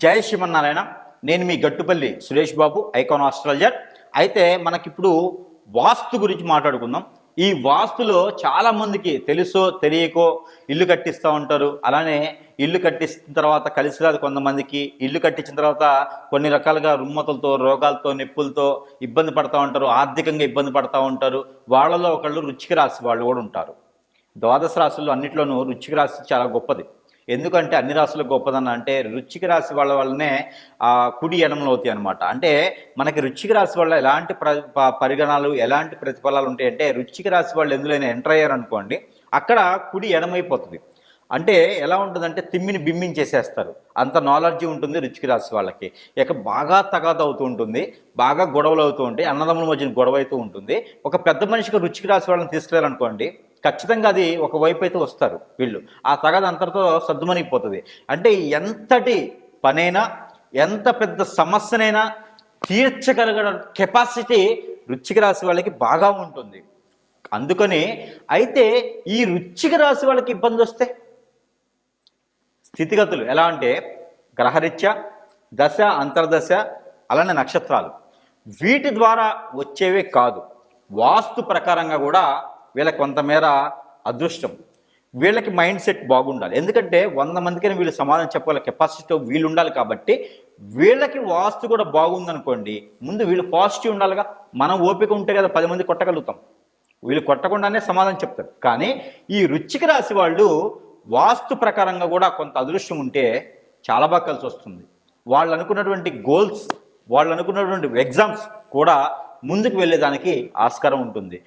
జై శ్రీమన్నారాయణ. నేను మీ Gattupalli Suresh Babu, icon astrologer. అయితే మనకిప్పుడు వాస్తు గురించి మాట్లాడుకుందాం. ఈ వాస్తులో చాలామందికి తెలుసో తెలియకో ఇల్లు కట్టిస్తూ ఉంటారు. అలానే ఇల్లు కట్టించిన తర్వాత కలిసి రాదు కొంతమందికి. ఇల్లు కట్టించిన తర్వాత కొన్ని రకాలుగా రుమ్మతులతో, రోగాలతో, నొప్పులతో ఇబ్బంది పడుతూ ఉంటారు, ఆర్థికంగా ఇబ్బంది పడుతూ ఉంటారు. వాళ్ళలో ఒకళ్ళు వృశ్చిక రాశి వాళ్ళు కూడా ఉంటారు. ద్వాదశ రాశుల్లో అన్నిట్లోనూ వృశ్చిక రాశి చాలా గొప్పది. ఎందుకంటే అన్ని రాశులకు గొప్పదన్న అంటే వృశ్చిక రాశి వాళ్ళ వల్లనే కుడి ఎడమలు అవుతాయి అనమాట. అంటే మనకి వృశ్చిక రాశి వల్ల ఎలాంటి పరిగణాలు, ఎలాంటి ప్రతిఫలాలు ఉంటాయంటే, వృశ్చిక రాశి వాళ్ళు ఎందులోనే ఎంటర్ అయ్యారనుకోండి, అక్కడ కుడి ఎడమైపోతుంది. అంటే ఎలా ఉంటుందంటే తిమ్మిని బిమ్మించేసేస్తారు. అంత నాలెడ్జీ ఉంటుంది వృశ్చిక రాశి వాళ్ళకి. ఇక బాగా తగాద అవుతూ ఉంటుంది, బాగా గొడవలు అవుతూ ఉంటాయి, అన్నదమ్ముల మధ్యన గొడవ అవుతూ ఉంటుంది. ఒక పెద్ద మనిషికి వృశ్చిక రాశి వాళ్ళని తీసుకెళ్ళారనుకోండి, ఖచ్చితంగా అది ఒకవైపు అయితే వస్తారు వీళ్ళు. ఆ తగాద అంతటితో సర్దుమనిగిపోతుంది. అంటే ఎంతటి పనైనా, ఎంత పెద్ద సమస్యనైనా తీర్చగలిగిన కెపాసిటీ వృశ్చిక రాశి వాళ్ళకి బాగా ఉంటుంది. అందుకని అయితే ఈ వృశ్చిక రాశి వాళ్ళకి ఇబ్బంది వస్తే స్థితిగతులు ఎలా అంటే గ్రహరీత్యా, దశ, అంతర్దశ, అలానే నక్షత్రాలు, వీటి ద్వారా వచ్చేవే కాదు, వాస్తు ప్రకారంగా కూడా వీళ్ళకి కొంతమేర అదృష్టం, వీళ్ళకి మైండ్ సెట్ బాగుండాలి. ఎందుకంటే 100 మందికైనా వీళ్ళు సమాధానం చెప్పగల కెపాసిటీ వీళ్ళు ఉండాలి. కాబట్టి వీళ్ళకి వాస్తు కూడా బాగుందనుకోండి, ముందు వీళ్ళు పాజిటివ్ ఉండాలిగా. మనం ఓపిక ఉంటే కదా 10 మంది కొట్టగలుగుతాం. వీళ్ళు కొట్టకుండానే సమాధానం చెప్తారు. కానీ ఈ వృశ్చిక రాశి వాళ్ళు వాస్తు ప్రకారంగా కూడా కొంత అదృష్టం ఉంటే చాలా బాగా కలిసి వస్తుంది. వాళ్ళు అనుకున్నటువంటి గోల్స్, వాళ్ళు అనుకున్నటువంటి ఎగ్జామ్స్ కూడా ముందుకు వెళ్ళేదానికి ఆస్కారం ఉంటుంది.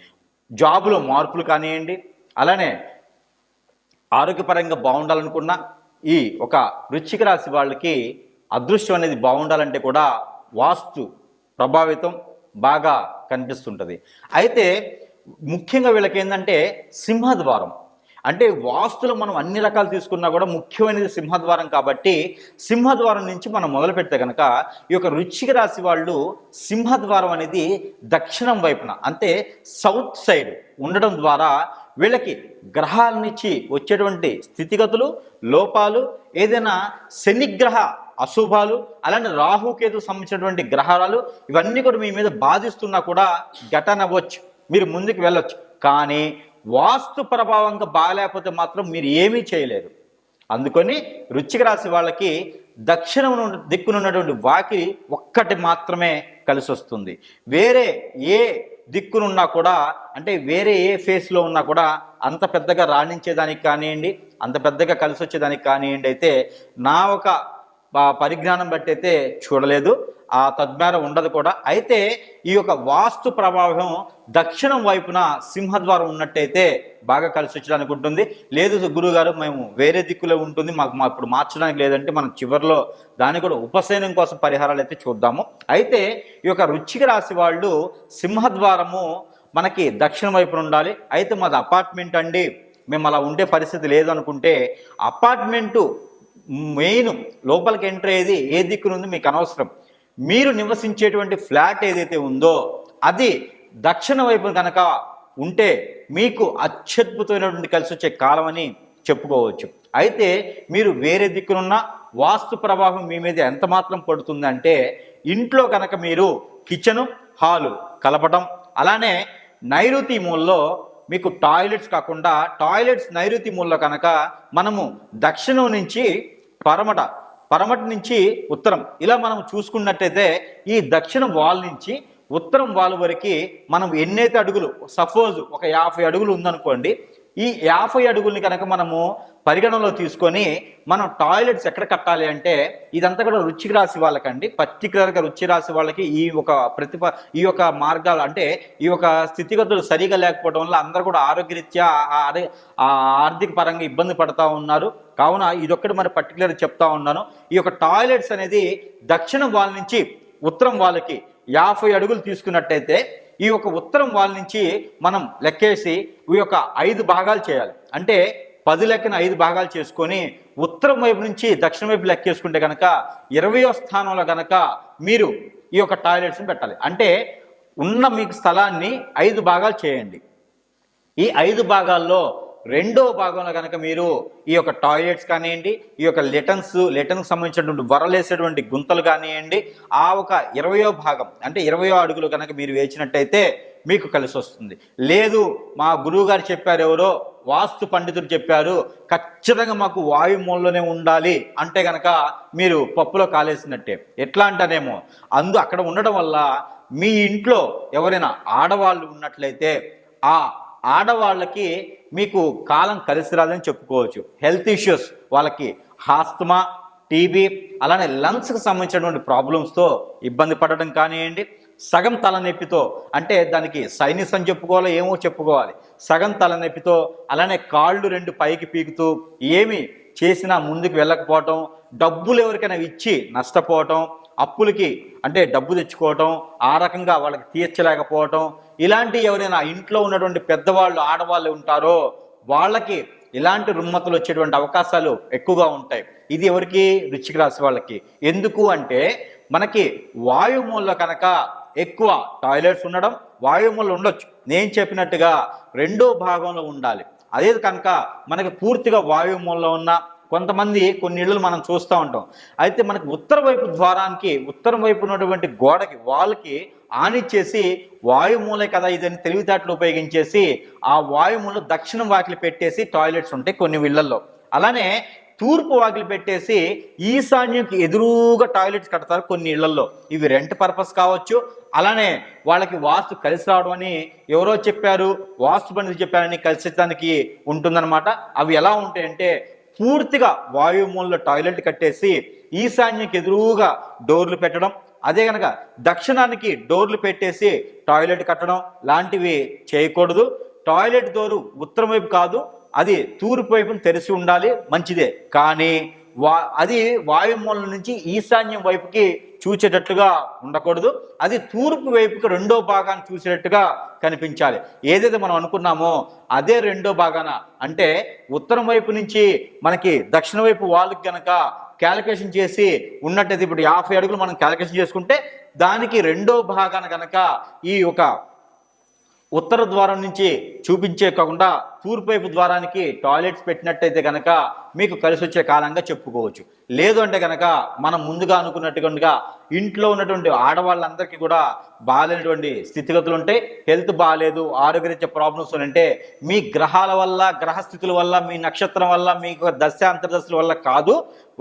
జాబులో మార్పులు కానివ్వండి, అలానే ఆరోగ్యపరంగా బాగుండాలనుకున్నా ఈ ఒక వృశ్చిక రాశి వాళ్ళకి అదృష్టం అనేది బాగుండాలంటే కూడా వాస్తు ప్రభావితం బాగా కనిపిస్తుంటుంది. అయితే ముఖ్యంగా వీళ్ళకి ఏంటంటే సింహద్వారం, అంటే వాస్తులో మనం అన్ని రకాలు తీసుకున్నా కూడా ముఖ్యమైనది సింహద్వారం. కాబట్టి సింహద్వారం నుంచి మనం మొదలు పెడితే కనుక ఈ యొక్క వృశ్చిక రాశి వాళ్ళు సింహద్వారం అనేది దక్షిణం వైపున, అంటే సౌత్ సైడ్ ఉండడం ద్వారా వీళ్ళకి గ్రహాల నుంచి వచ్చేటువంటి స్థితిగతులు, లోపాలు, ఏదైనా శనిగ్రహ అశుభాలు, అలానే రాహుకేతు సంబంధించినటువంటి గ్రహాలు, ఇవన్నీ కూడా మీ మీద బాధిస్తున్నా కూడా ఘటనవచ్చు, మీరు ముందుకు వెళ్ళొచ్చు. కానీ వాస్తు ప్రభావంగా బాగాలేకపోతే మాత్రం మీరు ఏమీ చేయలేరు. అందుకని వృశ్చిక రాశి వాళ్ళకి దక్షిణం దిక్కునున్నటువంటి వాకిలి ఒక్కటి మాత్రమే కలిసి వస్తుంది. వేరే ఏ దిక్కునున్నా కూడా, అంటే వేరే ఏ ఫేస్లో ఉన్నా కూడా అంత పెద్దగా రాణించేదానికి కానివ్వండి, అంత పెద్దగా కలిసి వచ్చేదానికి కానివ్వండి అయితే నా ఒక పరిజ్ఞానం బట్టి అయితే చూడలేదు. ఆ తద్మేర ఉండదు కూడా. అయితే ఈ యొక్క వాస్తు ప్రభావం దక్షిణం వైపున సింహద్వారం ఉన్నట్టయితే బాగా కలిసి వచ్చడానికి ఉంటుంది. లేదు గురువుగారు మేము వేరే దిక్కులో ఉంటుంది, మాకు ఇప్పుడు మార్చడానికి లేదంటే మనం చివరిలో దాన్ని కూడా ఉపశమనం కోసం పరిహారాలు అయితే చూద్దాము. అయితే ఈ యొక్క వృశ్చిక రాశి వాళ్ళు సింహద్వారము మనకి దక్షిణం వైపున ఉండాలి. అయితే మాది అపార్ట్మెంట్ అండి, మేము అలా ఉండే పరిస్థితి లేదు అనుకుంటే, అపార్ట్మెంటు మెయిన్ లోపలికి ఎంటర్ అయ్యేది ఏ దిక్కునుంది మీకు అనవసరం. మీరు నివసించేటువంటి ఫ్లాట్ ఏదైతే ఉందో అది దక్షిణ వైపు కనుక ఉంటే మీకు అత్యద్భుతమైనటువంటి కలిసి వచ్చే కాలం అని చెప్పుకోవచ్చు. అయితే మీరు వేరే దిక్కునున్న వాస్తు ప్రభావం మీ మీద ఎంత మాత్రం పడుతుందంటే, ఇంట్లో కనుక మీరు కిచెను, హాలు కలపటం, అలానే నైరుతి మూలలో మీకు టాయిలెట్స్ కాకుండా టాయిలెట్స్ నైరుతి మూలలో కనుక మనము దక్షిణం నుంచి పరమటి నుంచి ఉత్తరం ఇలా మనం చూసుకున్నట్టయితే ఈ దక్షిణ వాల్ నుంచి ఉత్తరం వాల్ వరకు మనం ఎన్నైతే అడుగులు, సపోజ్ ఒక 50 అడుగులు ఉందనుకోండి, ఈ 50 అడుగుల్ని కనుక మనము పరిగణనలో తీసుకొని మనం టాయిలెట్స్ ఎక్కడ కట్టాలి అంటే, ఇదంతా కూడా వృశ్చిక రాశి వాళ్ళకండి. పర్టికులర్గా వృశ్చిక రాశి వాళ్ళకి ఈ యొక్క మార్గాలు, అంటే ఈ యొక్క స్థితిగతులు సరిగా లేకపోవడం వల్ల అందరూ కూడా ఆరోగ్యరీత్యా ఆర్థిక పరంగా ఇబ్బంది పడుతూ ఉన్నారు. కావున ఇదొక్కటి మరి పర్టికులర్గా చెప్తా ఉన్నాను. ఈ యొక్క టాయిలెట్స్ అనేది దక్షిణం వాళ్ళ నుంచి ఉత్తరం వాళ్ళకి 50 అడుగులు తీసుకున్నట్టయితే ఈ యొక్క ఉత్తరం వాళ్ళ నుంచి మనం లెక్కేసి ఈ యొక్క 5 భాగాలు చేయాలి. అంటే 10 లెక్కన 5 భాగాలు చేసుకొని ఉత్తరం వైపు నుంచి దక్షిణ వైపు లెక్కేసుకుంటే కనుక 20వ స్థానంలో కనుక మీరు ఈ యొక్క టాయిలెట్స్ని పెట్టాలి. అంటే ఉన్న మీకు స్థలాన్ని 5 భాగాలు చేయండి. ఈ 5 భాగాల్లో రెండో భాగంలో కనుక మీరు ఈ యొక్క టాయిలెట్స్ కానివ్వండి, ఈ యొక్క లెటన్కి సంబంధించినటువంటి వరలేసేటువంటి గుంతలు కానివ్వండి, ఆ ఒక 20వ భాగం అంటే 20వ అడుగులు కనుక మీరు వేసినట్టయితే మీకు కలిసి వస్తుంది. లేదు మా గురువు గారు చెప్పారు, ఎవరో వాస్తు పండితులు చెప్పారు, ఖచ్చితంగా మాకు వాయుమూలలోనే ఉండాలి అంటే కనుక మీరు పప్పులో కాలేసినట్టే. ఎట్లా అంటానేమో అక్కడ ఉండడం వల్ల మీ ఇంట్లో ఎవరైనా ఆడవాళ్ళు ఉన్నట్లయితే ఆ ఆడవాళ్ళకి మీకు కాలం కలిసి రాదని చెప్పుకోవచ్చు. హెల్త్ ఇష్యూస్, వాళ్ళకి ఆస్తమా, టీబీ, అలానే లంగ్స్కి సంబంధించినటువంటి ప్రాబ్లమ్స్తో ఇబ్బంది పడడం కానివ్వండి, సగం తలనొప్పితో, అంటే దానికి సైనిస్ అని చెప్పుకోవాలో ఏమో చెప్పుకోవాలి, సగం తలనొప్పితో, అలానే కాళ్ళు 2 పైకి పీకుతూ ఏమి చేసినా ముందుకు వెళ్ళకపోవటం, డబ్బులు ఎవరికైనా ఇచ్చి నష్టపోవటం, అప్పులకి అంటే డబ్బు తెచ్చుకోవటం, ఆ రకంగా వాళ్ళకి తీర్చలేకపోవటం, ఇలాంటి ఎవరైనా ఇంట్లో ఉన్నటువంటి పెద్దవాళ్ళు ఆడవాళ్ళు ఉంటారో వాళ్ళకి ఇలాంటి రుమ్మతులు వచ్చేటువంటి అవకాశాలు ఎక్కువగా ఉంటాయి. ఇది ఎవరికి? వృశ్చిక రాశి వాళ్ళకి. ఎందుకు అంటే మనకి వాయుమూలలో కనుక ఎక్కువ టాయిలెట్స్ ఉండడం, వాయుమూలలో ఉండొచ్చు, నేను చెప్పినట్టుగా రెండో భాగంలో ఉండాలి. అదే కనుక మనకి పూర్తిగా వాయుమూలలో ఉన్న కొంతమంది కొన్ని ఇళ్ళు మనం చూస్తూ ఉంటాం. అయితే మనకు ఉత్తర వైపు ద్వారానికి, ఉత్తరం వైపు ఉన్నటువంటి గోడకి వాళ్ళకి ఆనిచ్చేసి వాయుమూలే కదా ఇదని తెలివితేటలు ఉపయోగించేసి ఆ వాయుమూల దక్షిణం వాకిలి పెట్టేసి టాయిలెట్స్ ఉంటాయి కొన్ని ఇళ్లలో. అలానే తూర్పు వాకిలి పెట్టేసి ఈశాన్యంకి ఎదురుగా టాయిలెట్స్ కడతారు కొన్ని ఇళ్లలో. ఇవి రెంట్ పర్పస్ కావచ్చు, అలానే వాళ్ళకి వాస్తు కలిసి రావడం అని ఎవరో చెప్పారు, వాస్తు పండితులు చెప్పారని కలిసేదానికి ఉంటుందన్నమాట. అవి ఎలా ఉంటాయంటే పూర్తిగా వాయుమూలలో టాయిలెట్ కట్టేసి ఈశాన్యంకి ఎదురుగా డోర్లు పెట్టడం, అదే కనుక దక్షిణానికి డోర్లు పెట్టేసి టాయిలెట్ కట్టడం లాంటివి చేయకూడదు. టాయిలెట్ డోరు ఉత్తరం వైపు కాదు, అది తూర్పు వైపున తెరిచి ఉండాలి, మంచిదే. కానీ అది వాయుమూలం నుంచి ఈశాన్యం వైపుకి చూచేటట్లుగా ఉండకూడదు. అది తూర్పు వైపుకి రెండో భాగాన్ని చూసేటట్టుగా కనిపించాలి. ఏదైతే మనం అనుకున్నామో అదే రెండో భాగాన, అంటే ఉత్తరం వైపు నుంచి మనకి దక్షిణ వైపు వాళ్ళకి కనుక క్యాలిక్యులేషన్ చేసి ఉన్నట్టయితే ఇప్పుడు 50 అడుగులు మనం క్యాలిక్యులేషన్ చేసుకుంటే దానికి రెండో భాగాన కనుక ఈ ఒక ఉత్తర ద్వారం నుంచి చూపించే కాకుండా తూర్పు వైపు ద్వారానికి టాయిలెట్స్ పెట్టినట్టయితే కనుక మీకు కలిసి వచ్చే కాలంగా చెప్పుకోవచ్చు. లేదు అంటే కనుక మనం ముందుగా అనుకున్నట్టుగా ఇంట్లో ఉన్నటువంటి ఆడవాళ్ళందరికీ కూడా బాగాలేనటువంటి స్థితిగతులు ఉంటాయి. హెల్త్ బాగాలేదు, ఆరోగ్యరీత్యా ప్రాబ్లమ్స్ అంటే మీ గ్రహాల వల్ల, గ్రహస్థితుల వల్ల, మీ నక్షత్రం వల్ల, మీకు దశ అంతర్దశల వల్ల కాదు.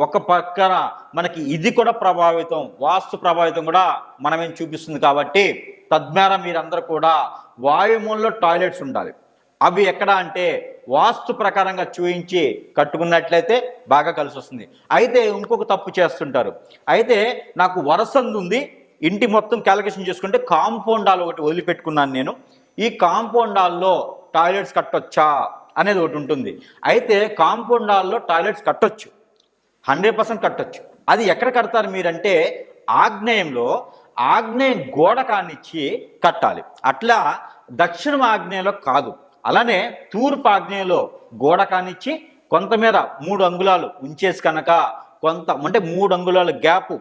ఒక పక్కన మనకి ఇది కూడా ప్రభావితం, వాస్తు ప్రభావితం కూడా మనమేం చూపిస్తుంది. కాబట్టి తద్వారా మీరందరూ కూడా వాయుమూలలో టాయిలెట్స్ ఉండాలి. అవి ఎక్కడ అంటే వాస్తు ప్రకారంగా చూయించి కట్టుకున్నట్లయితే బాగా కలిసి వస్తుంది. అయితే ఇంకొక తప్పు చేస్తుంటారు. అయితే నాకు వరసందు ఉంది, ఇంటి మొత్తం క్యాలిక్యులేషన్ చేసుకుంటే కాంపౌండ్ హాల్ ఒకటి వదిలిపెట్టుకున్నాను నేను, ఈ కాంపౌండ్ హాల్లో టాయిలెట్స్ కట్టొచ్చా అనేది ఒకటి ఉంటుంది. అయితే కాంపౌండ్ హాల్లో టాయిలెట్స్ కట్టొచ్చు, 100% కట్టొచ్చు. అది ఎక్కడ కడతారు మీరంటే ఆగ్నేయంలో, ఆగ్నేయ గోడ కానిచ్చి కట్టాలి. అట్లా దక్షిణ ఆగ్నేయంలో కాదు. అలానే తూర్పు ఆగ్నేయంలో గోడ కానిచ్చి కొంతమేర 3 అంగుళాలు ఉంచేసి కనుక అంటే 3 అంగుళాల గ్యాప్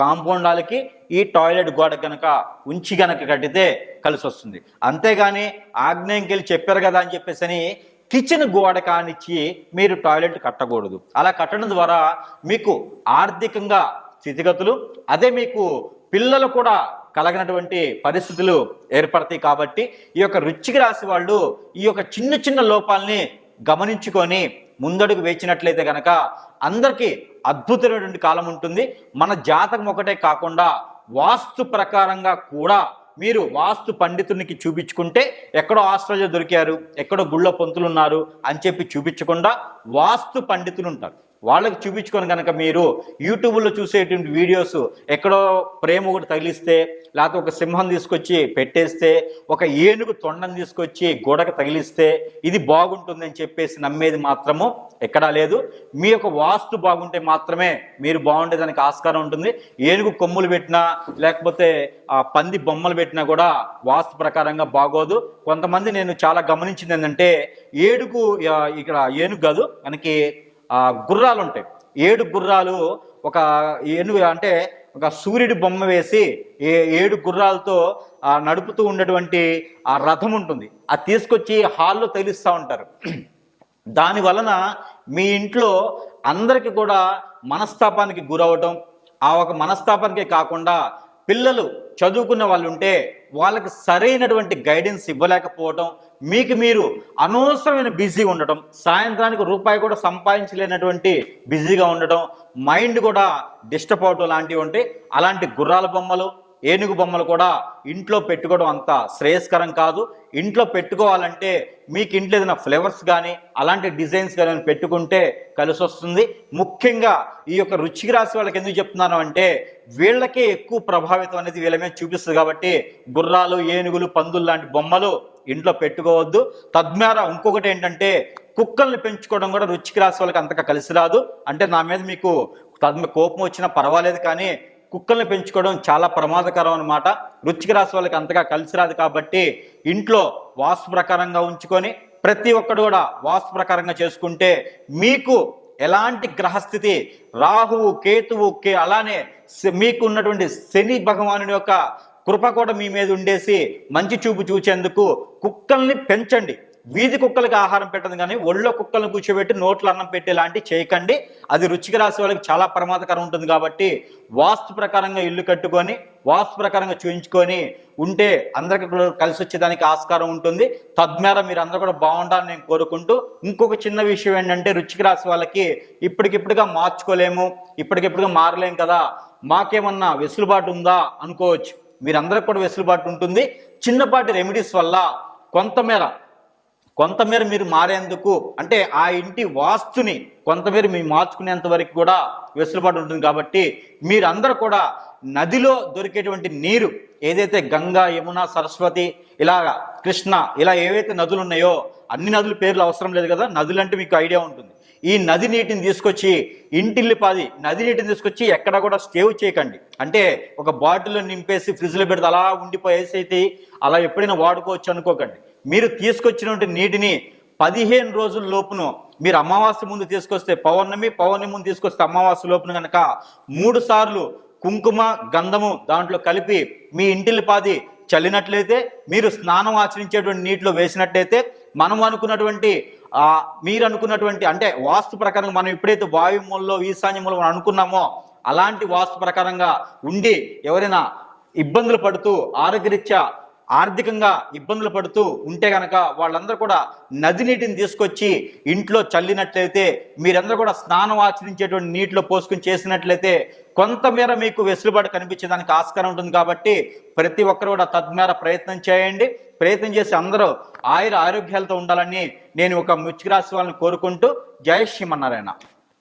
కాంపౌండ్ హాల్కి ఈ టాయిలెట్ గోడ కనుక ఉంచి కనుక కట్టితే కలిసి వస్తుంది. అంతేగాని ఆగ్నేయంకి వెళ్ళి చెప్పారు కదా అని చెప్పేసి కిచెన్ గోడ కానిచ్చి మీరు టాయిలెట్ కట్టకూడదు. అలా కట్టడం ద్వారా మీకు ఆర్థికంగా స్థితిగతులు, అదే మీకు పిల్లలు కూడా కలగినటువంటి పరిస్థితులు ఏర్పడతాయి. కాబట్టి ఈ యొక్క వృశ్చిక రాశి వాళ్ళు ఈ యొక్క చిన్న చిన్న లోపాలని గమనించుకొని ముందడుగు వేసినట్లయితే కనుక అందరికీ అద్భుతమైనటువంటి కాలం ఉంటుంది. మన జాతకం ఒకటే కాకుండా వాస్తు ప్రకారంగా కూడా మీరు వాస్తు పండితునికి చూపించుకుంటే ఎక్కడో ఆస్ట్రేలియా దొరికారు, ఎక్కడో గుళ్ళ పొంతులు ఉన్నారు అని చెప్పి చూపించకుండా వాస్తు పండితులు ఉంటారు, వాళ్ళకి చూపించుకొని కనుక మీరు యూట్యూబ్లో చూసేటువంటి వీడియోస్ ఎక్కడో ప్రేమ ఒకటి తగిలిస్తే, లేకపోతే ఒక సింహం తీసుకొచ్చి పెట్టేస్తే, ఒక ఏనుగు తొండం తీసుకొచ్చి గోడకు తగిలిస్తే ఇది బాగుంటుందని చెప్పేసి నమ్మేది మాత్రము ఎక్కడా లేదు. మీ యొక్క వాస్తు బాగుంటే మాత్రమే మీరు బాగుండేదానికి ఆస్కారం ఉంటుంది. ఏనుగు కొమ్ములు పెట్టినా లేకపోతే పంది బొమ్మలు పెట్టినా కూడా వాస్తు ప్రకారంగా బాగోదు. కొంతమంది నేను చాలా గమనించింది ఏంటంటే ఇక్కడ ఏనుగు కాదు, మనకి గుర్రాలు ఉంటాయి, 7 గుర్రాలు, ఒక ఏనుగు అంటే ఒక సూర్యుడి బొమ్మ వేసి 7 గుర్రాలతో నడుపుతూ ఉన్నటువంటి ఆ రథం ఉంటుంది, అది తీసుకొచ్చి హాల్లో తగిలిస్తూ ఉంటారు. దాని వలన మీ ఇంట్లో అందరికీ కూడా మనస్తాపానికి గురవటం, ఆ ఒక మనస్తాపానికే కాకుండా పిల్లలు చదువుకున్న వాళ్ళు ఉంటే వాళ్ళకి సరైనటువంటి గైడెన్స్ ఇవ్వలేకపోవటం, మీకు మీరు అనవసరమైన బిజీగా ఉండటం, సాయంత్రానికి రూపాయి కూడా సంపాదించలేనటువంటి బిజీగా ఉండటం, మైండ్ కూడా డిస్టర్బ్ అవటం లాంటివి ఉంటాయి. అలాంటి గుర్రాల బొమ్మలు, ఏనుగు బొమ్మలు కూడా ఇంట్లో పెట్టుకోవడం అంత శ్రేయస్కరం కాదు. ఇంట్లో పెట్టుకోవాలంటే మీకు ఇంట్లో ఏదైనా ఫ్లేవర్స్ కానీ అలాంటి డిజైన్స్ కానీ పెట్టుకుంటే కలిసి వస్తుంది. ముఖ్యంగా ఈ యొక్క వృశ్చిక రాశి వాళ్ళకి ఎందుకు చెప్తున్నాను అంటే వీళ్ళకే ఎక్కువ ప్రభావితం అనేది వీళ్ళ మీద చూపిస్తుంది. కాబట్టి గుర్రాలు, ఏనుగులు, పందులు లాంటి బొమ్మలు ఇంట్లో పెట్టుకోవద్దు. తద్వారా ఇంకొకటి ఏంటంటే కుక్కల్ని పెంచుకోవడం కూడా వృశ్చిక రాశి వాళ్ళకి అంతగా కలిసి రాదు. అంటే నా మీద మీకు కోపం వచ్చినా పర్వాలేదు, కానీ కుక్కల్ని పెంచుకోవడం చాలా ప్రమాదకరం అన్నమాట. వృశ్చిక రాశి వాళ్ళకి అంతగా కలిసి రాదు. కాబట్టి ఇంట్లో వాస్తు ప్రకారంగా ఉంచుకొని ప్రతి ఒక్కడు కూడా వాస్తు ప్రకారంగా చేసుకుంటే మీకు ఎలాంటి గ్రహస్థితి, రాహువు, కేతువు, అలానే మీకు ఉన్నటువంటి శని భగవానుడి యొక్క కృప కూడా మీ మీద ఉండేసి మంచి చూపు చూచేందుకు కుక్కల్ని పెంచండి. వీధి కుక్కలకి ఆహారం పెట్టదు, కానీ ఒళ్ళో కుక్కలను కూర్చోబెట్టి నోట్లో అన్నం పెట్టేలాంటి చేయకండి. అది వృశ్చిక రాశి వాళ్ళకి చాలా ప్రమాదకరం ఉంటుంది. కాబట్టి వాస్తు ప్రకారంగా ఇల్లు కట్టుకొని వాస్తు ప్రకారంగా చూయించుకొని ఉంటే అందరికీ కలిసి వచ్చేదానికి ఆస్కారం ఉంటుంది. తద్వారా మీరు అందరూ కూడా బాగుండాలని నేను కోరుకుంటూ, ఇంకొక చిన్న విషయం ఏంటంటే వృశ్చిక రాశి వాళ్ళకి ఇప్పటికిప్పుడుగా మార్చుకోలేము, ఇప్పటికిప్పుడుగా మారలేము కదా, మాకేమన్నా వెసులుబాటు ఉందా అనుకోవచ్చు. మీరందరికి కూడా వెసులుబాటు ఉంటుంది. చిన్నపాటి రెమెడీస్ వల్ల కొంతమేర మీరు మారేందుకు, అంటే ఆ ఇంటి వాస్తుని కొంతమేర మీరు మార్చుకునేంత వరకు కూడా వెసులుబాటు ఉంటుంది. కాబట్టి మీరందరూ కూడా నదిలో దొరికేటువంటి నీరు, ఏదైతే గంగా, యమున, సరస్వతి, ఇలా కృష్ణ, ఇలా ఏవైతే నదులు ఉన్నాయో, అన్ని నదుల పేర్లు అవసరం లేదు కదా, నదులు అంటే మీకు ఐడియా ఉంటుంది. ఈ నది నీటిని తీసుకొచ్చి ఇంటిల్లిపాది నది నీటిని తీసుకొచ్చి ఎక్కడ కూడా స్టేవ్ చేయకండి. అంటే ఒక బాటిల్లో నింపేసి ఫ్రిడ్జ్లో పెడితే అలా ఉండిపోయేసి అయితే అలా ఎప్పుడైనా వాడుకోవచ్చు అనుకోకండి. మీరు తీసుకొచ్చినటువంటి నీటిని 15 రోజుల లోపును మీరు అమావాస్య ముందు తీసుకొస్తే పౌర్ణమి ముందు తీసుకొస్తే అమావాస్య లోపున కనుక 3 సార్లు కుంకుమ, గంధము దాంట్లో కలిపి మీ ఇంటిల్లిపాది చల్లినట్లయితే, మీరు స్నానం ఆచరించేటువంటి నీటిలో వేసినట్లయితే, మీరు అనుకున్నటువంటి అంటే వాస్తు ప్రకారంగా మనం ఎప్పుడైతే వాయుమూలలో, ఈశాన్యములో మనం అనుకున్నామో అలాంటి వాస్తు ప్రకారంగా ఉండి ఎవరైనా ఇబ్బందులు పడుతూ ఆరోగ్యరీత్యా ఆర్థికంగా ఇబ్బందులు పడుతూ ఉంటే కనుక వాళ్ళందరూ కూడా నది నీటిని తీసుకొచ్చి ఇంట్లో చల్లినట్లయితే, మీరందరూ కూడా స్నానం ఆచరించేటువంటి నీటిలో పోసుకుని చేసినట్లయితే కొంతమేర మీకు వెసులుబాటు కనిపించేదానికి ఆస్కారం ఉంటుంది. కాబట్టి ప్రతి ఒక్కరు కూడా తద్మేర ప్రయత్నం చేయండి. ప్రయత్నం చేసి అందరూ ఆరోగ్యాలతో ఉండాలని నేను ఒక వృశ్చిక రాశి వాళ్ళని కోరుకుంటూ, జై శ్రీమన్నారాయణ.